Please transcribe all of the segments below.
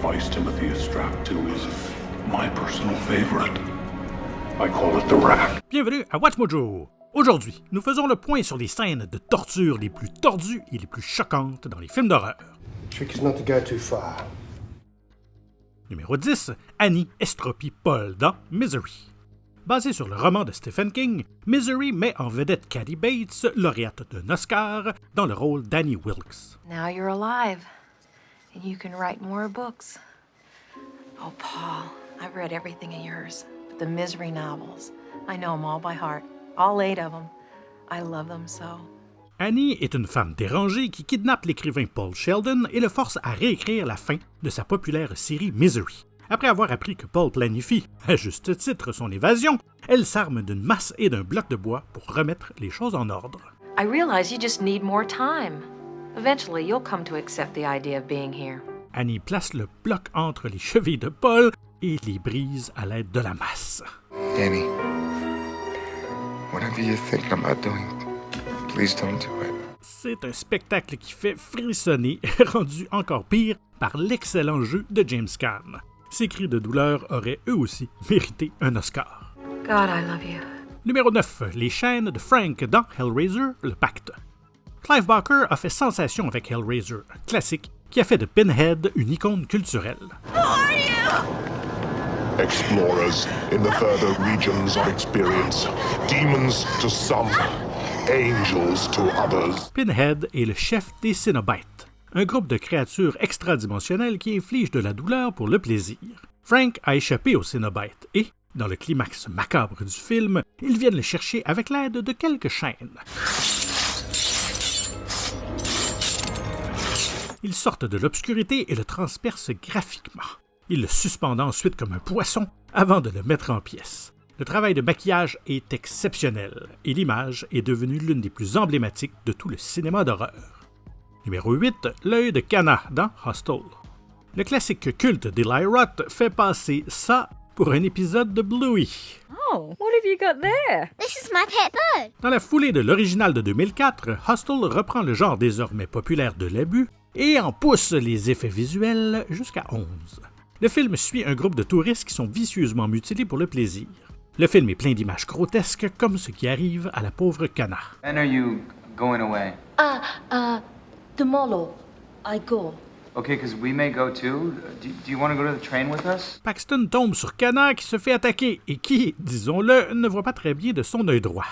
device Timothy is strapped to is my personal favorite. I call it the rack. Bienvenue à WatchMojo. Aujourd'hui, nous faisons le point sur les scènes de torture les plus tordues et les plus choquantes dans les films d'horreur. Trick is not to go too far. Numéro 10, Annie estropie Paul dans Misery. Basé sur le roman de Stephen King, Misery met en vedette Kathy Bates, lauréate d'un Oscar, dans le rôle d'Annie Wilkes. Now you're alive, and you can write more books. Oh, Paul, I've read everything of yours, but the Misery novels, I know them all by heart, all 8 of them. I love them so. Annie est une femme dérangée qui kidnappe l'écrivain Paul Sheldon et le force à réécrire la fin de sa populaire série Misery. Après avoir appris que Paul planifie, à juste titre, son évasion, elle s'arme d'une masse et d'un bloc de bois pour remettre les choses en ordre. I realize you just need more time. Eventually, you'll come to accept the idea of being here. Annie place le bloc entre les chevilles de Paul et les brise à l'aide de la masse. Annie, whatever you're thinking about doing, please don't do it. C'est un spectacle qui fait frissonner, rendu encore pire par l'excellent jeu de James Caan. Ces cris de douleur auraient eux aussi mérité un Oscar. God, I love you. Numéro 9. Les chaînes de Frank dans Hellraiser, le pacte. Clive Barker a fait sensation avec Hellraiser, un classique qui a fait de Pinhead une icône culturelle. Who are you? Explorers in the further regions of experience. Demons to some, angels to others. Pinhead est le chef des Cénobites, un groupe de créatures extradimensionnelles qui infligent de la douleur pour le plaisir. Frank a échappé aux Cénobites et, dans le climax macabre du film, ils viennent le chercher avec l'aide de quelques chaînes. Ils sortent de l'obscurité et le transpercent graphiquement. Ils le suspendent ensuite comme un poisson avant de le mettre en pièces. Le travail de maquillage est exceptionnel et l'image est devenue l'une des plus emblématiques de tout le cinéma d'horreur. Numéro 8, l'œil de Cana dans Hostel. Le classique culte d'Eli Roth fait passer ça pour un épisode de Bluey. Oh, what have you got there? This is my pet bird. Dans la foulée de l'original de 2004, Hostel reprend le genre désormais populaire de l'abus et en pousse les effets visuels jusqu'à 11. Le film suit un groupe de touristes qui sont vicieusement mutilés pour le plaisir. Le film est plein d'images grotesques comme ce qui arrive à la pauvre Cana. When are you going away? Tomorrow, I go. Okay, because we may go too. Do you want to go to the train with us? Paxton tombe sur Cana qui se fait attaquer et qui, disons-le, ne voit pas très bien de son œil droit.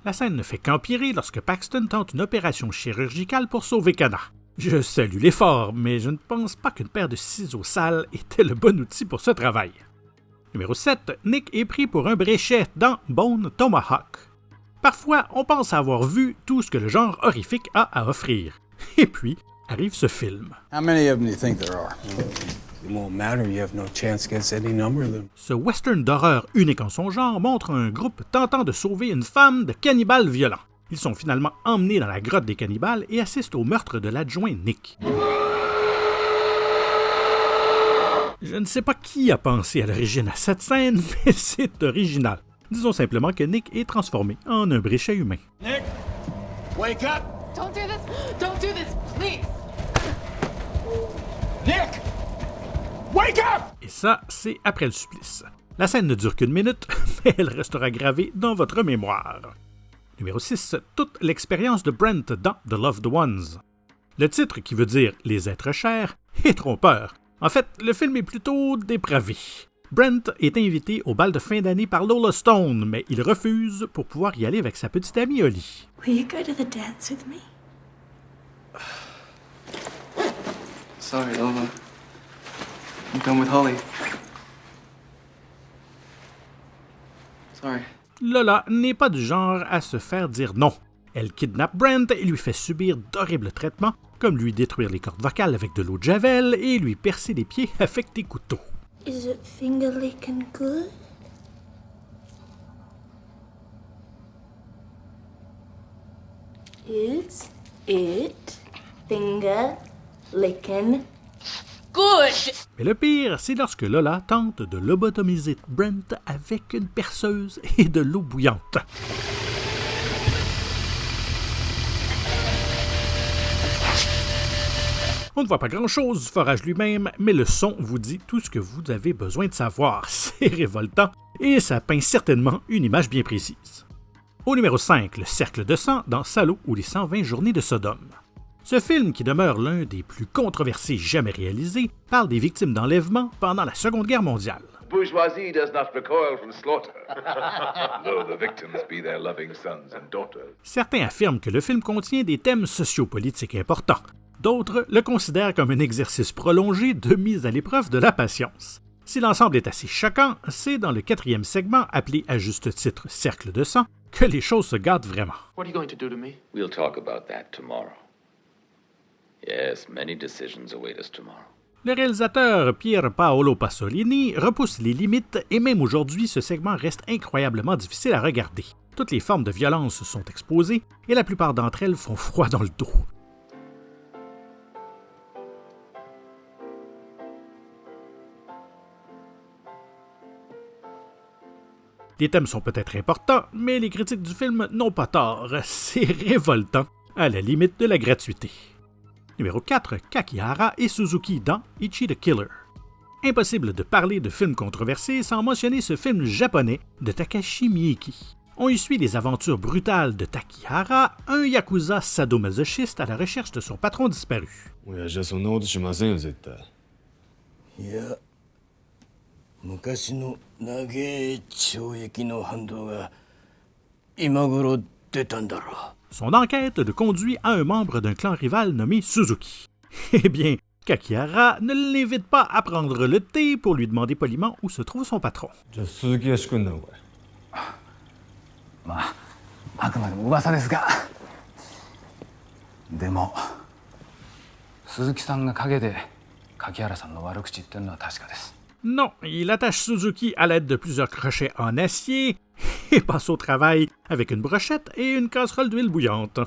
La scène ne fait qu'empirer lorsque Paxton tente une opération chirurgicale pour sauver Cana. Je salue l'effort, mais je ne pense pas qu'une paire de ciseaux sales était le bon outil pour ce travail. Numéro 7, Nick est pris pour un bréchet dans Bone Tomahawk. Parfois, on pense avoir vu tout ce que le genre horrifique a à offrir. Et puis, arrive ce film. How many of them do you think there are? It won't matter, you have no chance against any number of them. Ce western d'horreur unique en son genre montre un groupe tentant de sauver une femme de cannibales violents. Ils sont finalement emmenés dans la grotte des cannibales et assistent au meurtre de l'adjoint Nick. Je ne sais pas qui a pensé à l'origine à cette scène, mais c'est original. Disons simplement que Nick est transformé en un bréchet humain. Nick, wake up! Don't do this! Don't do this, please! Nick! Wake up! Et ça, c'est après le supplice. La scène ne dure qu'une minute, mais elle restera gravée dans votre mémoire. Numéro 6, toute l'expérience de Brent dans The Loved Ones. Le titre, qui veut dire « Les êtres chers », est trompeur. En fait, le film est plutôt dépravé. Brent est invité au bal de fin d'année par Lola Stone, mais il refuse pour pouvoir y aller avec sa petite amie Holly. Will you go to the dance with me? Sorry, Lola. I'm done with Holly. Sorry. Lola n'est pas du genre à se faire dire non. Elle kidnappe Brent et lui fait subir d'horribles traitements, comme lui détruire les cordes vocales avec de l'eau de javel et lui percer les pieds avec des couteaux. Is it finger licking good? Is it finger licking good? Mais le pire, c'est lorsque Lola tente de lobotomiser Brent avec une perceuse et de l'eau bouillante. On ne voit pas grand-chose du forage lui-même, mais le son vous dit tout ce que vous avez besoin de savoir. C'est révoltant et ça peint certainement une image bien précise. Au numéro 5, le cercle de sang dans Salaud ou les 120 journées de Sodome. Ce film, qui demeure l'un des plus controversés jamais réalisés, parle des victimes d'enlèvement pendant la Seconde Guerre mondiale. Bourgeoisie does not recoil from slaughter, though the victims be their loving sons and daughters. Certains affirment que le film contient des thèmes sociopolitiques importants. D'autres le considèrent comme un exercice prolongé de mise à l'épreuve de la patience. Si l'ensemble est assez choquant, c'est dans le 4e segment, appelé à juste titre « Cercle de sang », que les choses se gâtent vraiment. What are you going to do to me? We'll talk about that tomorrow. Yes, many decisions await us tomorrow. Le réalisateur Pier Paolo Pasolini repousse les limites et même aujourd'hui, ce segment reste incroyablement difficile à regarder. Toutes les formes de violence sont exposées et la plupart d'entre elles font froid dans le dos. Les thèmes sont peut-être importants, mais les critiques du film n'ont pas tort. C'est révoltant, à la limite de la gratuité. Numéro 4, Kakihara et Suzuki dans Ichi the Killer. Impossible de parler de films controversés sans mentionner ce film japonais de Takashi Miike. On y suit les aventures brutales de Takihara, un yakuza sadomasochiste à la recherche de son patron disparu. Son enquête le conduit à un membre d'un clan rival nommé Suzuki. Eh bien, Kakihara ne l'invite pas à prendre le thé pour lui demander poliment où se trouve son patron. Non, il attache Suzuki à l'aide de plusieurs crochets en acier et passe au travail avec une brochette et une casserole d'huile bouillante.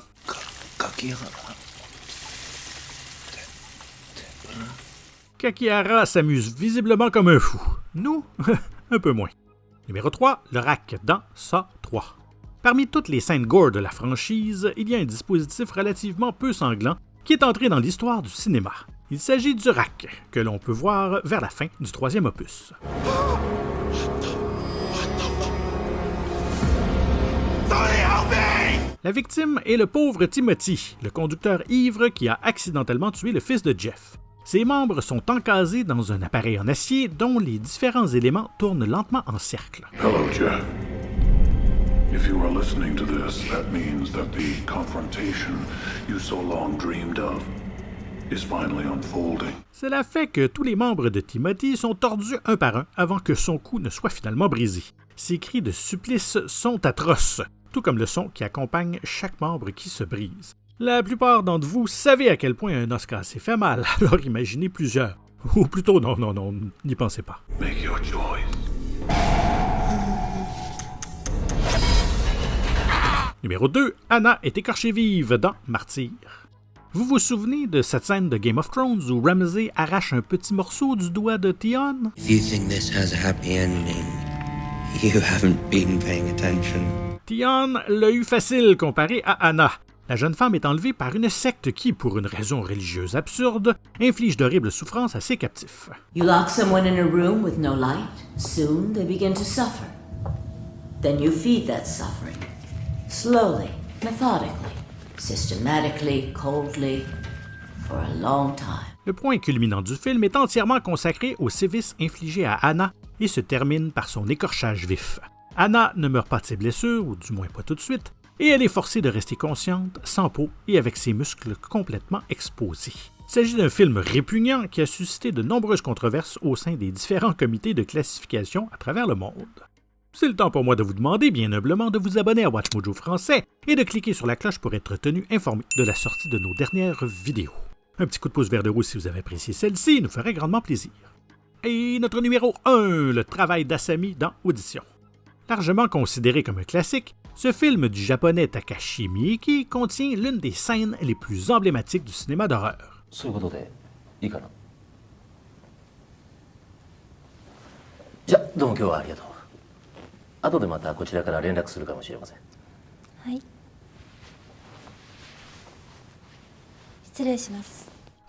Kakihara s'amuse visiblement comme un fou. Nous, un peu moins. Numéro 3, le rack dans Saw 3. Parmi toutes les scènes gore de la franchise, il y a un dispositif relativement peu sanglant qui est entré dans l'histoire du cinéma. Il s'agit du rack, que l'on peut voir vers la fin du 3e opus. La victime est le pauvre Timothy, le conducteur ivre qui a accidentellement tué le fils de Jeff. Ses membres sont encasés dans un appareil en acier dont les différents éléments tournent lentement en cercle. Hello, Jeff. If you are listening to this, that means that the confrontation you so long dreamed of is finally unfolding. Cela fait que tous les membres de Timothy sont tordus un par un avant que son cou ne soit finalement brisé. Ses cris de supplice sont atroces, tout comme le son qui accompagne chaque membre qui se brise. La plupart d'entre vous savez à quel point un os cassé fait mal, alors imaginez plusieurs. Ou plutôt, non, n'y pensez pas. Make your choice. Numéro 2, Anna est écorchée vive dans Martyr. Vous vous souvenez de cette scène de Game of Thrones où Ramsay arrache un petit morceau du doigt de Theon? If you think this has a happy ending, you haven't been paying attention. Theon l'a eu facile comparé à Anna. La jeune femme est enlevée par une secte qui, pour une raison religieuse absurde, inflige d'horribles souffrances à ses captifs. You lock someone in a room with no light, soon they begin to suffer. Then you feed that suffering. Slowly, methodically, systematically, coldly, for a long time. Le point culminant du film est entièrement consacré aux sévices infligés à Anna et se termine par son écorchage vif. Anna ne meurt pas de ses blessures, ou du moins pas tout de suite, et elle est forcée de rester consciente, sans peau et avec ses muscles complètement exposés. Il s'agit d'un film répugnant qui a suscité de nombreuses controverses au sein des différents comités de classification à travers le monde. C'est le temps pour moi de vous demander bien humblement de vous abonner à WatchMojo français et de cliquer sur la cloche pour être tenu informé de la sortie de nos dernières vidéos. Un petit coup de pouce vers le haut si vous avez apprécié celle-ci nous ferait grandement plaisir. Et notre numéro 1, le travail d'Asami dans Audition. Largement considéré comme un classique, ce film du japonais Takashi Miike contient l'une des scènes les plus emblématiques du cinéma d'horreur.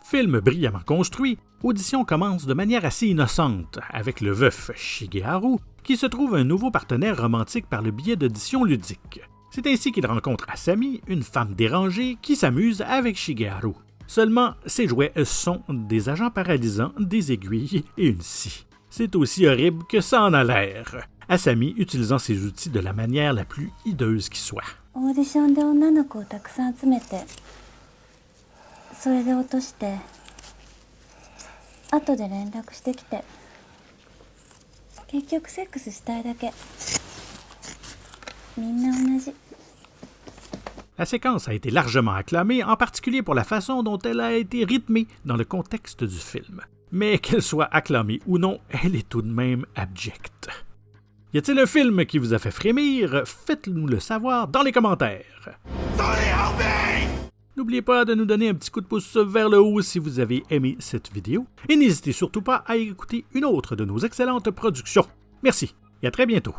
Film brillamment construit, Audition commence de manière assez innocente avec le veuf Shigeharu qui se trouve un nouveau partenaire romantique par le biais d'auditions ludiques. C'est ainsi qu'il rencontre Asami, une femme dérangée qui s'amuse avec Shigeharu. Seulement, ses jouets sont des agents paralysants, des aiguilles et une scie. C'est aussi horrible que ça en a l'air. Asami utilisant ses outils de la manière la plus hideuse qui soit. オーディションで女の子をたくさん集めて、それで落として、後で連絡してきて、結局セックスしたいだけ。みんな同じ。 La séquence a été largement acclamée, en particulier pour la façon dont elle a été rythmée dans le contexte du film. Mais qu'elle soit acclamée ou non, elle est tout de même abjecte. Y a-t-il un film qui vous a fait frémir? Faites-nous le savoir dans les commentaires. N'oubliez pas de nous donner un petit coup de pouce vers le haut si vous avez aimé cette vidéo. Et n'hésitez surtout pas à écouter une autre de nos excellentes productions. Merci et à très bientôt.